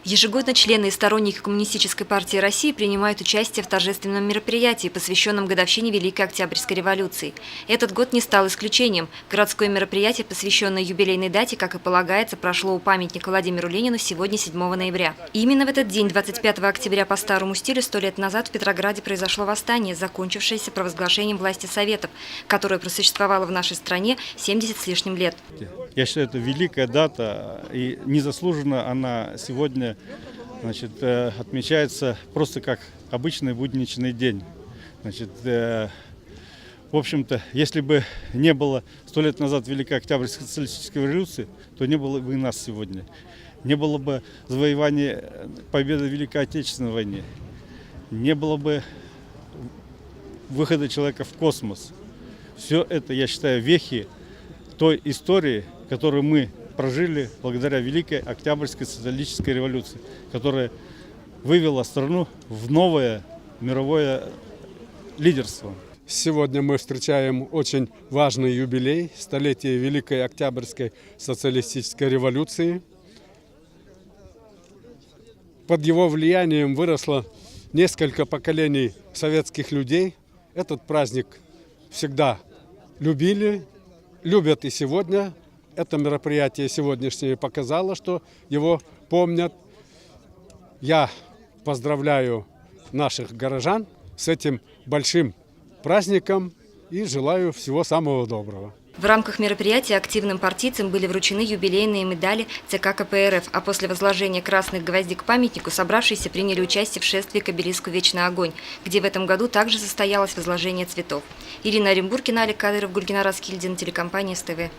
Ежегодно члены и сторонники Коммунистической партии России принимают участие в торжественном мероприятии, посвященном годовщине Великой Октябрьской революции. Этот год не стал исключением. Городское мероприятие, посвященное юбилейной дате, как и полагается, прошло у памятника Владимиру Ленину сегодня, 7 ноября. И именно в этот день, 25 октября по старому стилю, 100 лет назад в Петрограде произошло восстание, закончившееся провозглашением власти Советов, которое просуществовало в нашей стране 70 с лишним лет. Я считаю, это великая дата, и незаслуженно она сегодня, отмечается просто как обычный будничный день. В общем-то, если бы не было 100 лет назад Великой Октябрьской социалистической революции, то не было бы и нас сегодня. Не было бы завоевания победы в Великой Отечественной войне, не было бы выхода человека в космос. Все это, я считаю, вехи той истории, которую мы прожили благодаря Великой Октябрьской социалистической революции, которая вывела страну в новое мировое лидерство. Сегодня мы встречаем очень важный юбилей – столетие Великой Октябрьской социалистической революции. Под его влиянием выросло несколько поколений советских людей. Этот праздник всегда любили, любят и сегодня. Это мероприятие сегодняшнее показало, что его помнят. Я поздравляю наших горожан с этим большим праздником и желаю всего самого доброго. В рамках мероприятия активным партийцам были вручены юбилейные медали ЦК КПРФ, а после возложения красных гвоздей к памятнику собравшиеся приняли участие в шествии к обелиску «Вечный огонь», где в этом году также состоялось возложение цветов. Ирина Оренбургина, Олег Кадыров, Гульгинар Аскильдин, телекомпания СТВ.